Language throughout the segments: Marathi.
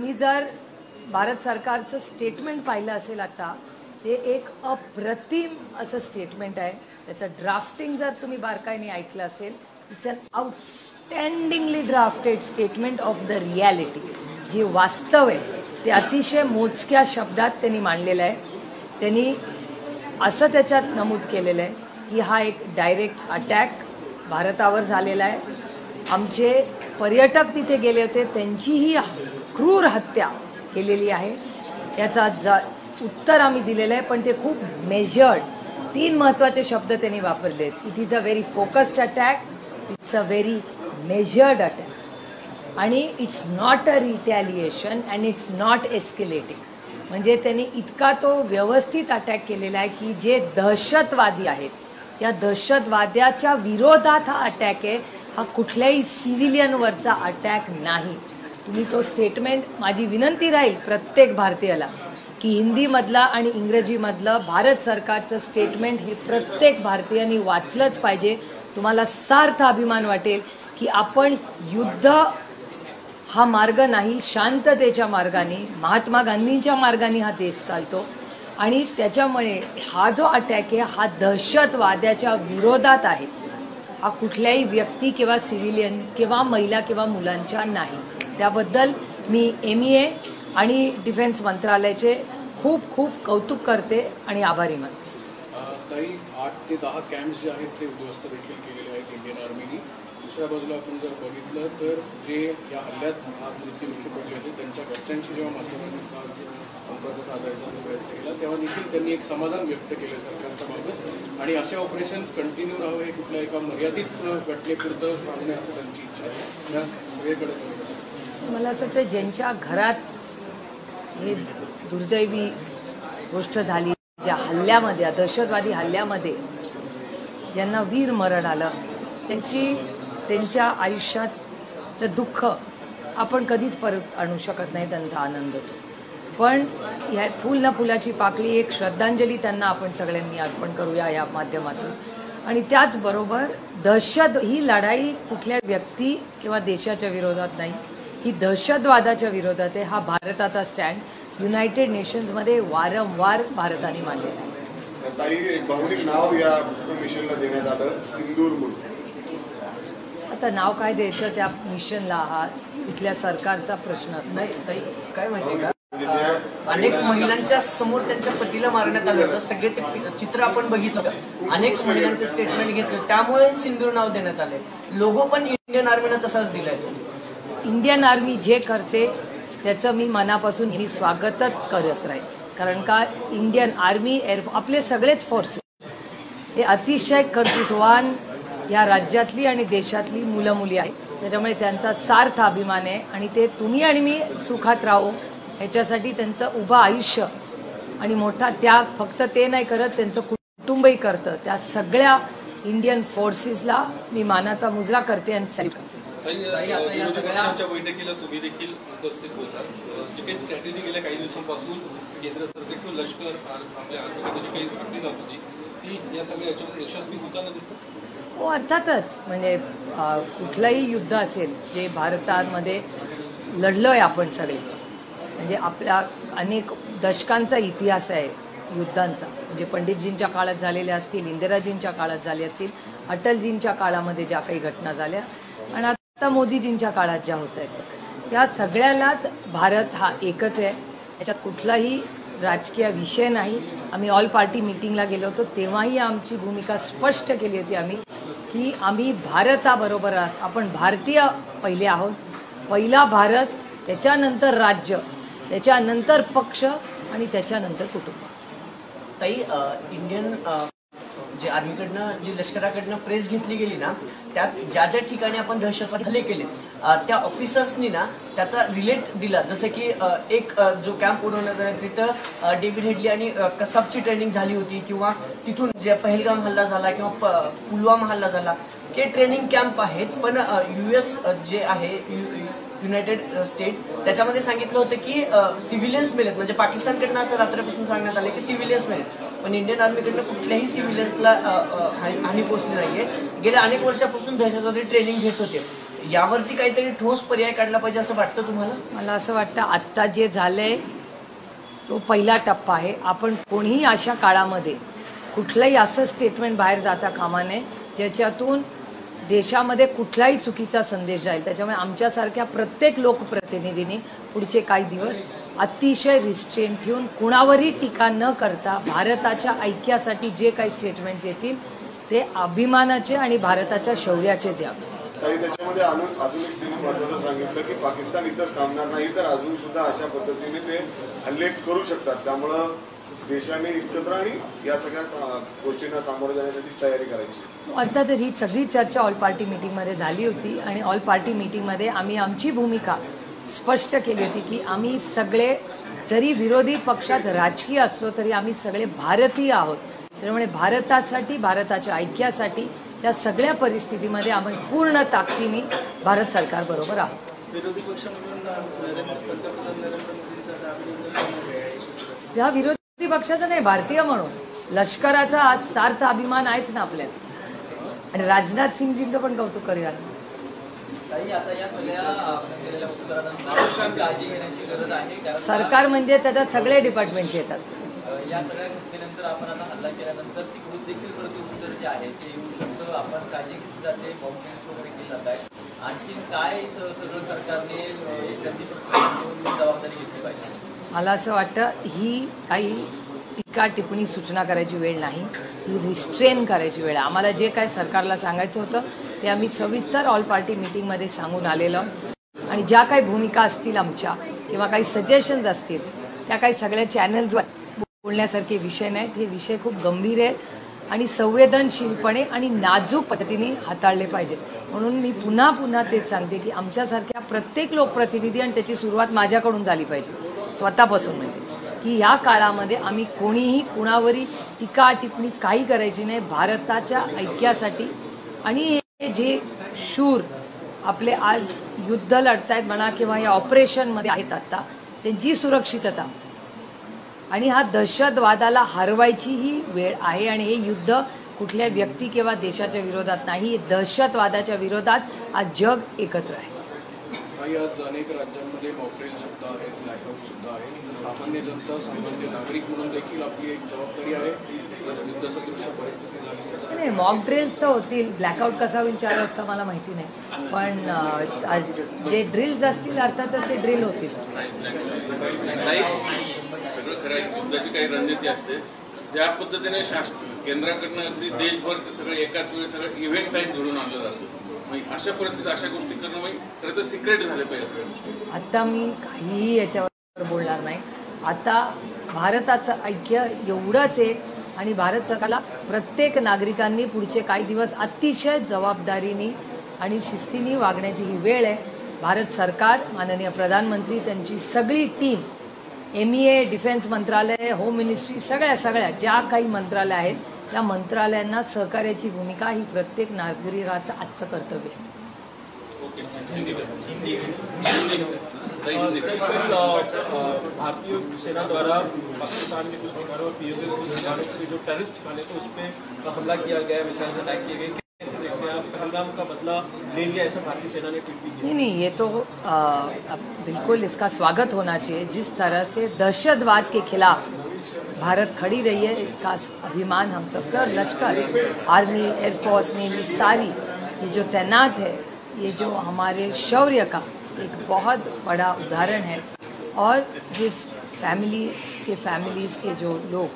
तुम्ही जर भारत सरकारचं स्टेटमेंट पाहिलं असेल आता, ते एक अप्रतिम असं स्टेटमेंट आहे. त्याचं ड्राफ्टिंग जर तुम्ही बारकाईने ऐकलं असेल, it's an outstandingly drafted statement of the reality. जे वास्तव आहे ते अतिशय मोजक्या शब्दात त्यांनी मांडलेलं आहे. त्यांनी असं त्याच्यात नमूद केलेलं आहे की हा एक डायरेक्ट अटॅक भारतावर झालेला आहे. आमचे पर्यटक तिथे गेले होते, त्यांचीही क्रूर हत्या केलेली आहे. याचा उत्तर आम्ही दिलेलं आहे, पण ते खूप मेजर्ड. 3 महत्त्वाचे शब्द त्यांनी वापरले आहेत. It is a very focused attack, it's a very measured attack आणि it's not a retaliation and it's not escalating. म्हणजे त्यांनी इतका तो व्यवस्थित अटॅक केलेला आहे की जे दहशतवादी आहेत त्या दहशतवाद्याच्या विरोधात हा अटॅक आहे. हा कुठल्याही सिव्हिलियनवरचा अटॅक नाही. तुम्ही तो स्टेटमेंट, माझी विनंती राहील प्रत्येक भारतीयाला की हिंदीमधलं आणि इंग्रजीमधलं भारत सरकारचं स्टेटमेंट हे प्रत्येक भारतीयांनी वाचलंच पाहिजे. तुम्हाला सार्थ अभिमान वाटेल की आपण युद्ध हा मार्ग नाही, शांततेच्या मार्गाने, महात्मा गांधींच्या मार्गाने हा देश चालतो. आणि त्याच्यामुळे हा जो अटॅक आहे हा दहशतवाद्याच्या विरोधात आहे. हा कुठल्याही व्यक्ती किंवा सिव्हिलियन किंवा महिला किंवा मुलांच्या नाही. त्याबद्दल मी MEA आणि डिफेन्स मंत्रालयाचे खूप खूप कौतुक करते आणि आभारी मानते. काही 8 ते 10 कॅम्प्स जे आहेत ते उद्ध्वस्त देखील केलेले आहेत इंडियन आर्मीने. दुसऱ्या बाजूला आपण जर बघितलं तर जे या हल्ल्यात मृत्युमुखी पडले होते त्यांच्या घरच्यांशी जेव्हा माध्यमांनी संपर्क साधायचा प्रयत्न केला तेव्हा देखील त्यांनी एक समाधान व्यक्त केलं सरकारच्या बाबत. आणि असे ऑपरेशन्स कंटिन्यू राहावे हे कुठल्या एका मर्यादित घटनेपुरतं राहू नये असं त्यांची इच्छा आहे. या सगळीकडे मला असं वाटतं ज्यांच्या घरात हे दुर्दैवी गोष्ट झाली, ज्या हल्ल्यामध्ये, दहशतवादी हल्ल्यामध्ये ज्यांना वीर मरण आलं, त्यांच्या आयुष्यातलं दुःख आपण कधीच परत आणू शकत नाही. त्यांचा आनंद होतो, पण ह्या फूल ना फुलाची पाकळी एक श्रद्धांजली त्यांना आपण सगळ्यांनी अर्पण करूया या माध्यमातून. आणि त्याचबरोबर ही लढाई कुठल्या व्यक्ती किंवा देशाच्या विरोधात नाही, ही दहशतवादाच्या विरोधात आहे. हा भारताचा स्टँड युनायटेड नेशन्समध्ये वारंवार भारताने मानलेला आहे. ताई, एक भावनिक नाव या मिशनला देण्यात आलं, सिंदूर म्हणून. आता नाव काय द्यायचं त्या मिशनला हा इथल्या सरकारचा प्रश्न असतो. नाही ताई, काय माहिती का, अनेक महिलांच्या समोर त्यांच्या पतीला मारण्यात आलं होतं. सगळे ते चित्र आपण बघितलं. अनेक महिलांचे स्टेटमेंट घेतलं, त्यामुळे सिंदूर नाव देण्यात आले. लोगो पण इंडियन आर्मीनं तसाच दिलाय. इंडियन आर्मी जे करते त्याचं मी मनापासून मी स्वागतच करत राहील. कारण का इंडियन आर्मी, आपले सगळेच फोर्सेस हे अतिशय कर्तृत्ववान या राज्यातली आणि देशातली मुलं मुली आहेत. त्याच्यामुळे त्यांचा सार्थ अभिमान आहे आणि ते तुम्ही आणि मी सुखात राहू ह्याच्यासाठी त्यांचं उभं आयुष्य आणि मोठा त्याग फक्त ते नाही करत, त्यांचं कुटुंबही करतं. त्या सगळ्या इंडियन फोर्सेसला मी मानाचा मुजरा करते आणि सॅल्यूट करते. बैठकीला तुम्ही देखील उपस्थित होतात. जी काही स्ट्रॅटेजी गेल्या काही दिवसांपासून केंद्र सरकार किंवा लष्कर आपल्या आर्मीकडे जी काही आखली जात होती ती या सगळ्या याच्यामध्ये यशस्वी होताना दिसतं. हो, अर्थातच. म्हणजे कुठलंही युद्ध असेल जे भारतामध्ये लढलो आहे आपण सगळे, म्हणजे आपल्या अनेक दशकांचा इतिहास आहे युद्धांचा. म्हणजे पंडितजींच्या काळात झालेल्या असतील, इंदिराजींच्या काळात झाले असतील, अटलजींच्या काळामध्ये ज्या काही घटना झाल्या आणि आता मोदीजींच्या काळात ज्या होत आहेत, या सगळ्यालाच भारत हा एकच आहे. याच्यात कुठलाही राजकीय विषय नाही. आम्ही ऑल पार्टी मीटिंगला गेलो होतो तेव्हाही आमची भूमिका स्पष्ट केली होती आम्ही की आम्ही भारताबरोबर आहात. आपण भारतीय पहिले आहोत. पहिला भारत, त्याच्यानंतर राज्य, त्याच्यानंतर पक्ष आणि त्याच्यानंतर कुटुंब. ताई, इंडियन जे आर्मीकडनं, जी लष्कराकडनं प्रेस घेतली गेली ना, त्यात ज्या ज्या ठिकाणी आपण दहशतवादी हल्ले केले त्या ऑफिसर्सनी ना त्याचा रिलेट दिला. जसं की एक जो कॅम्प उडवण्यात आला तिथं डेव्हिड हेडली आणि कसाबची ट्रेनिंग झाली होती, किंवा तिथून जे पहलगाम हल्ला झाला किंवा पुलवामा हल्ला झाला, ते ट्रेनिंग कॅम्प आहेत. पण US जे आहे युनायटेड स्टेट, त्याच्यामध्ये सांगितलं होतं की सिव्हिलियन्स मेलेत. म्हणजे पाकिस्तानकडनं असं रात्रीपासून सांगण्यात आलं की सिव्हिलियन्स मेलेत, पण इंडियन आर्मीकडनं कुठल्याही सिव्हिलियन्सला हानी पोचली नाही आहे. गेल्या अनेक वर्षापासून दहशतवादी ट्रेनिंग घेत होते. यावरती काहीतरी ठोस पर्याय काढला पाहिजे असं वाटतं तुम्हाला? मला असं वाटतं आत्ता जे झालंय तो पहिला टप्पा आहे. आपण कोणीही अशा काळामध्ये कुठलंही असं स्टेटमेंट बाहेर जाता कामा नये ज्याच्यातून देशामध्ये कुठलाही चुकीचा संदेश जाईल. त्याच्यामुळे आमच्यासारख्या प्रत्येक लोकप्रतिनिधींनी पुढचे काही दिवस अतिशय रिस्ट्रेन ठेवून कुणावरही टीका न करता भारताच्या ऐक्यासाठी जे काही स्टेटमेंट्स येतील ते अभिमानाचे आणि भारताच्या शौर्याचेच यावे. ताई, त्याच्यामध्ये अजून एक त्यांनी महत्त्वाचं सांगितलं की पाकिस्तान इथंच थांबणार नाही तर अजून सुद्धा अशा पद्धतीने ते हल्ले करू शकतात. त्यामुळं देशाने एकत्र आणि या सगळ्या गोष्टींना सामोरं जाण्यासाठी तयारी करायची. अर्थातच ही सगळी चर्चा ऑल पार्टी मीटिंगमध्ये झाली होती आणि ऑल पार्टी मीटिंगमध्ये आम्ही आमची भूमिका स्पष्ट केली होती की आम्ही सगळे जरी विरोधी पक्षात राजकीय असलो तरी आम्ही सगळे भारतीय आहोत. त्यामुळे भारतासाठी भारताच्या ऐक्यासाठी या सगळ्या परिस्थितीमध्ये आम्ही पूर्ण ताकदीने भारत सरकारबरोबर आहोत. विरोधी पक्ष म्हणून पंतप्रधान नरेंद्र मोदींचा हा विरोधी पक्षाचा नाही, भारतीय म्हणून लष्कराचा आज सार्थ अभिमान आहेच ना आपल्याला. आणि राजनाथ सिंगजींचं पण कौतुक करूया. सरकार म्हणजे त्याच्यात सगळे डिपार्टमेंट्स येतात. या सगळ्या घटनेनंतर आपण आता हल्ला केल्यानंतर तिकडून देखील प्रत्युत्तर जे आहे ते येऊ शकतं. आपण काळजी घेतली जाते, बॉम्बेस वगैरे केली जात आहे. आणखी काय सगळं सरकारने एखादी जबाबदारी घेतली पाहिजे? मला असं वाटतं ही काही टीका टिप्पणी सूचना करायची वेळ नाही, ही रिस्ट्रेन करायची वेळ आहे. आम्हाला जे काय सरकारला सांगायचं होतं ते आम्ही सविस्तर ऑल पार्टी मीटिंगमध्ये सांगून आलेलं आणि ज्या काही भूमिका असतील आमच्या किंवा काही सजेशन्स असतील त्या काही सगळ्या चॅनल्सवर बोलण्यासारखे विषय नाहीत. हे विषय खूप गंभीर आहेत आणि संवेदनशीलपणे आणि नाजूक पद्धतीने हाताळले पाहिजे. म्हणून मी पुन्हा पुन्हा तेच सांगते की आमच्यासारख्या प्रत्येक लोकप्रतिनिधी आणि त्याची सुरुवात माझ्याकडून झाली पाहिजे स्वतःपासून, म्हणजे की ह्या काळामध्ये आम्ही कोणीही कुणावरही टीका टिप्पणी काही करायची नाही. भारताच्या ऐक्यासाठी आणि हे जे शूर आपले आज युद्ध लढतायत म्हणा किंवा या ऑपरेशनमध्ये आहेत आत्ता त्यांची सुरक्षितता आणि हा दहशतवादाला हरवायची ही वेळ आहे. आणि हे युद्ध कुठल्या व्यक्ती किंवा देशाच्या विरोधात नाही, दहशतवादाच्या विरोधात आज जग एकत्र आहे. काही आज अनेक राज्यांमध्ये मॉकड्रिल सुद्धा आहेत, ब्लॅकआउट सुद्धा आहे. सामान्य जनता, सामान्य नागरिक म्हणून देखील आपली एक जबाबदारी आहे. जर युद्धसदृश्य परिस्थिती झाली नाही, मॉक ड्रिल्स तर होतील, ब्लॅकआउट कसा होईल 4 वाजता मला माहिती नाही, पण जे ड्रिल्स असतील अर्थातच ते ड्रिल होतील. सगळं खरं आहे. युद्धाची काही रणनीती असते ज्या पद्धतीने केंद्राकडनं अगदी देशभर ते सगळं एकाच वेळी सगळं इव्हेंट टाईप घडून आणलं जातं. अशा परिस्थितीत अशा गोष्टी करणं खरं तर सिक्रेट झाले पाहिजे सगळ्या गोष्टी. आता मी काहीही याच्यावर बोलणार नाही. आता भारताचं ऐक्य एवढंच आहे आणि भारत सरकारला प्रत्येक नागरिकांनी पुढचे काही दिवस अतिशय जबाबदारीने आणि शिस्तीने वागण्याची ही वेळ आहे. भारत सरकार, माननीय प्रधानमंत्री, त्यांची सगळी टीम, MEA, डिफेन्स मंत्रालय, होम मिनिस्ट्री, सगळ्या ज्या काही मंत्रालय आहेत त्या मंत्रालयांना सहकार्याची भूमिका ही प्रत्येक नागरिकाचं आजचं कर्तव्य आहे. भारतीय सेना द्वारा पाकिस्तान में कुछ ठिकानों और POK के कुछ ठिकानों पर जो टेररिस्ट ठिकाने थे उस पर हमला किया गया, मिसाइल अटैक किए गए. कैसे देखते हैं आप? पहलगाम का बदला ले लिया ऐसा भारतीय सेना ने ट्वीट भी किया. नहीं, ये तो बिल्कुल इसका स्वागत होना चाहिए. जिस तरह से दहशतवाद के खिलाफ भारत खड़ी रही है इसका अभिमान हम सबका. और लश्कर, आर्मी, एयरफोर्स, नेवी सारी ये जो तैनात है, ये जो हमारे शौर्य का एक बहुत बड़ा उदाहरण है. और जिस फैमिलीज़ के जो लोग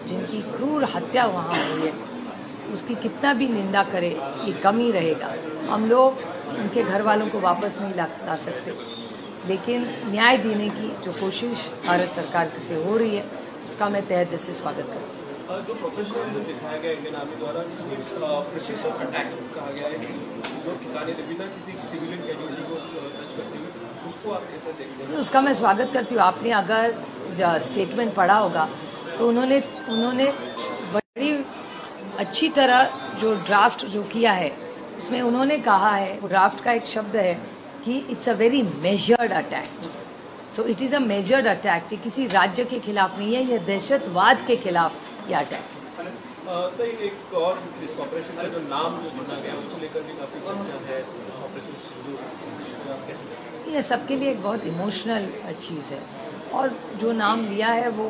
जिनकी क्रूर हत्या वहाँ हुई है उसकी कितना भी निंदा करे ये कम ही रहेगा. हम लोग उनके घर वालों को वापस नहीं ला सकते, लेकिन न्याय देने की जो कोशिश भारत सरकार से हो रही है उसका मैं तहे दिल से स्वागत करती हूँ. जो प्रोफेशनलिज्म दिखाया गया इंडियन आर्मी द्वारा, प्रिसीजन अटैक कहा गया है, जो ठिकाने बिना किसी सिविलियन कैजुअलिटी को टच करते हुए, उसको आप कैसे देखते हैं? उसका मैं स्वागत करती हूँ. आपने अगर स्टेटमेंट पढ़ा होगा तो उन्होंने बड़ी अच्छी तरह जो ड्राफ्ट जो किया है उसमें उन्होंने कहा है, ड्राफ्ट का एक शब्द है कि it's a very measured attack. So it is a measured attack. ये किसी राज्य के खिलाफ नहीं है, यह दहशतवाद के खिलाफ ये अटैक. तो एक और इस ऑपरेशन का जो नाम जो चुना गया उसको लेकर भी काफ़ी चर्चा है, ऑपरेशन सिंदूर। आप कैसे देखते हैं? ये सबके लिए एक बहुत इमोशनल चीज़ है, और जो नाम लिया है वो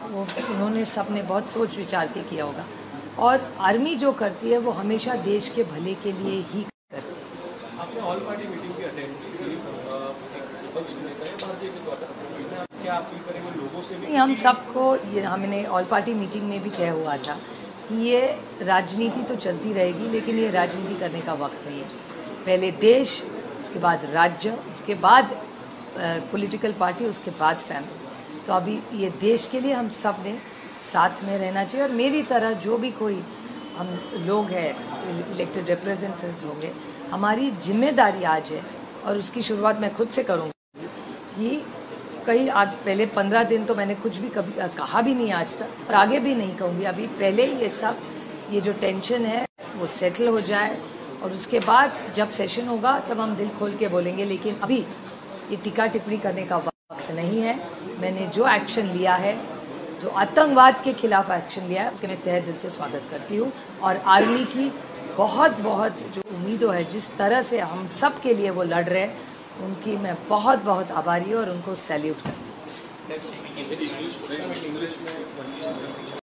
उन्होंने सब ने बहुत सोच विचार के किया होगा, और आर्मी जो करती है वो हमेशा देश के भले के लिए ही करती है। आपने ऑल पार्टी मीटिंग भी अटेंड की थी, एक विपक्ष के नेता है भारतीय के द्वारा, इसमें आप क्या अपील करेंगे लोगों से भी? नहीं, हम सबको ये हमने ऑल पार्टी मीटिंग में भी तय हुआ था कि ये राजनीति तो चलती रहेगी, लेकिन ये राजनीति करने का वक्त नहीं है। पहले देश, उसके बाद राज्य, उसके बाद पॉलिटिकल पार्टी, उसके बाद फैमिली। तो अभी ये देश के लिए हम सब ने साथ में रहना चाहिए, और मेरी तरह जो भी कोई हम लोग हैं इलेक्टेड रिप्रेजेंटेटिव्स होंगे, हमारी जिम्मेदारी आज है, और उसकी शुरुआत मैं खुद से करूँगी कि कई आज पहले 15 दिन तो मैंने कुछ भी कभी कहा भी नहीं आज तक, और आगे भी नहीं कहूँगी। अभी पहले ये जो टेंशन है वो सेटल हो जाए, और उसके बाद जब सेशन होगा तब हम दिल खोल के बोलेंगे। लेकिन अभी ये टीका टिप्पणी करने का वक्त नहीं है। मैंने जो एक्शन लिया है, जो आतंकवाद के खिलाफ एक्शन लिया है, उसके मैं तहे दिल से स्वागत करती हूँ, और आर्मी की बहुत बहुत जो उम्मीदों है, जिस तरह से हम सब के लिए वो लड़ रहे हैं, उनकी मैं बहुत बहुत आभारी हूँ और उनको सैल्यूट करती हूँ। इंग्लिश में